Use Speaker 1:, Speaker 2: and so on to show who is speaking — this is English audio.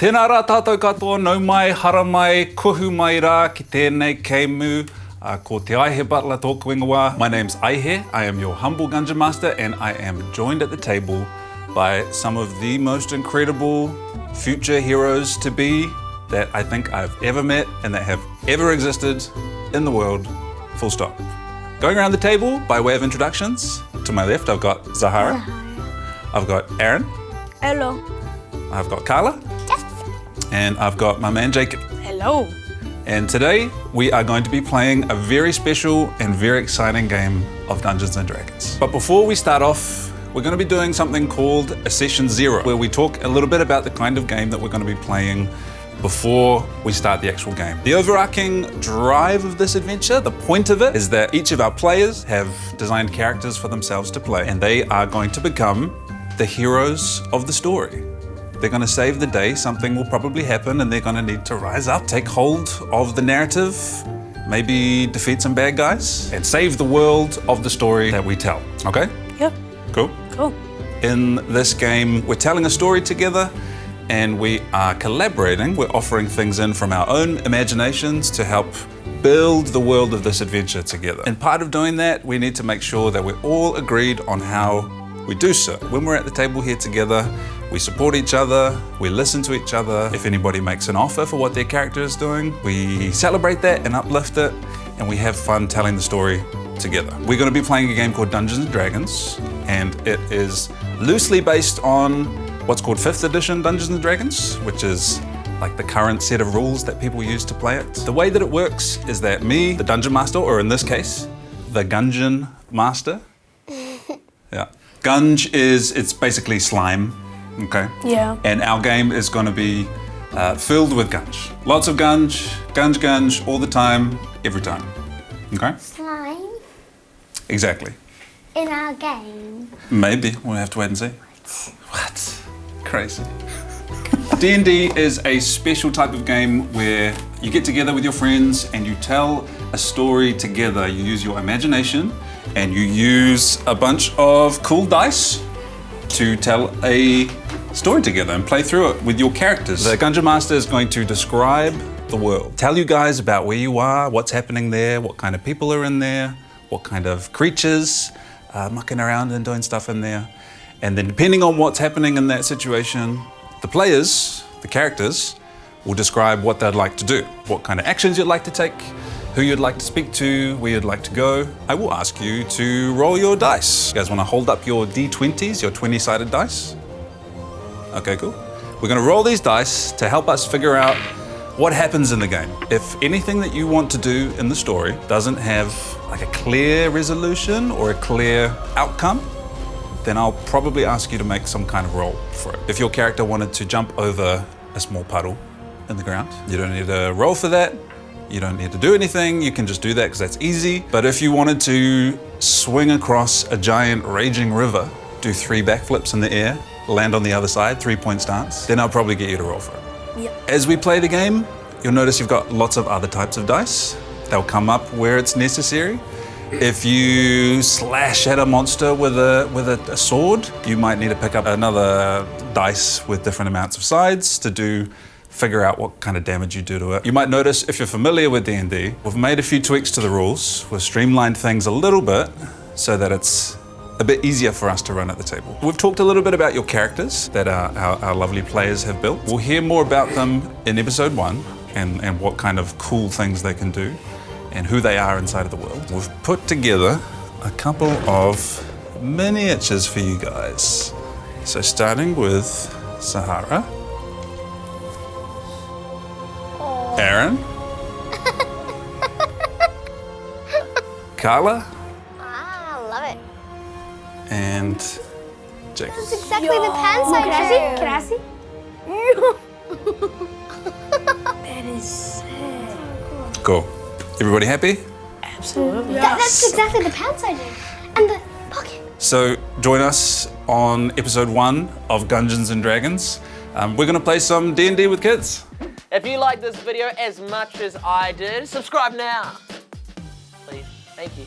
Speaker 1: Tēnā rā tātou katoa, nau mai, hara mai, kuhu mai rā ki tēnei keimu. Ko te Aihe Butler tōku ingoa. My name's Aihe, I am your humble Dungeon Master, and I am joined at the table by some of the most incredible future heroes to be that I think I've ever met and that have ever existed in the world, full stop. Going around the table by way of introductions, to my left I've got Zahara. I've got Aaron.
Speaker 2: Hello.
Speaker 1: I've got Carla.
Speaker 2: Yes.
Speaker 1: And I've got my man Jacob.
Speaker 2: Hello.
Speaker 1: And today we are going to be playing a very special and very exciting game of Dungeons and Dragons. But before we start off, we're going to be doing something called a session 0, where we talk a little bit about the kind of game that we're going to be playing before we start the actual game. The overarching drive of this adventure, the point of it, is that each of our players have designed characters for themselves to play, and they are going to become the heroes of the story. They're going to save the day, something will probably happen, and they're going to need to rise up, take hold of the narrative, maybe defeat some bad guys, and save the world of the story that we tell. Okay?
Speaker 2: Yep.
Speaker 1: Cool?
Speaker 2: Cool.
Speaker 1: In this game, we're telling a story together, and we are collaborating. We're offering things in from our own imaginations to help build the world of this adventure together. And part of doing that, we need to make sure that we're all agreed on how we do so. When we're at the table here together, we support each other, we listen to each other. If anybody makes an offer for what their character is doing, we celebrate that and uplift it, and we have fun telling the story together. We're going to be playing a game called Dungeons & Dragons, and it is loosely based on what's called 5th edition Dungeons & Dragons, which is like the current set of rules that people use to play it. The way that it works is that me, the Dungeon Master, or in this case, the Gungeon Master. Yeah. Gunge it's basically slime, okay?
Speaker 2: Yeah.
Speaker 1: And our game is going to be filled with gunge. Lots of gunge, all the time, every time, okay?
Speaker 3: Slime
Speaker 1: Exactly.
Speaker 3: in our game.
Speaker 1: Maybe, we'll have to wait and see. What? Crazy. D&D is a special type of game where you get together with your friends and you tell a story together. You use your imagination and you use a bunch of cool dice to tell a story together and play through it with your characters. The Dungeon Master is going to describe the world, tell you guys about where you are, what's happening there, what kind of people are in there, what kind of creatures mucking around and doing stuff in there. And then depending on what's happening in that situation, the players, the characters, will describe what they'd like to do, what kind of actions you'd like to take, who you'd like to speak to, where you'd like to go. I will ask you to roll your dice. You guys want to hold up your D20s, your 20-sided dice? Okay, cool. We're going to roll these dice to help us figure out what happens in the game. If anything that you want to do in the story doesn't have like a clear resolution or a clear outcome, then I'll probably ask you to make some kind of roll for it. If your character wanted to jump over a small puddle in the ground, you don't need to roll for that. You don't need to do anything. You can just do that because that's easy. But if you wanted to swing across a giant raging river, do 3 backflips in the air, land on the other side, 3-point stance, then I'll probably get you to roll for it.
Speaker 2: Yep.
Speaker 1: As we play the game, you'll notice you've got lots of other types of dice. They'll come up where it's necessary. If you slash at a monster with a sword, you might need to pick up another dice with different amounts of sides to figure out what kind of damage you do to it. You might notice, if you're familiar with D&D, we've made a few tweaks to the rules. We've streamlined things a little bit so that it's a bit easier for us to run at the table. We've talked a little bit about your characters that our lovely players have built. We'll hear more about them in episode 1 and what kind of cool things they can do and who they are inside of the world. We've put together a couple of miniatures for you guys. So starting with Sahara, Aaron, Carla,
Speaker 3: I love it.
Speaker 1: and Jacob.
Speaker 3: That's exactly the pants I
Speaker 2: Can I
Speaker 3: drew.
Speaker 2: That is sick.
Speaker 1: Cool. Everybody happy?
Speaker 2: Absolutely.
Speaker 3: That's exactly the pants I did. And the pocket.
Speaker 1: So join us on episode 1 of Gungeons & Dragons. We're gonna play some D&D with kids.
Speaker 4: If you like this video as much as I did, subscribe now. Please. Thank you.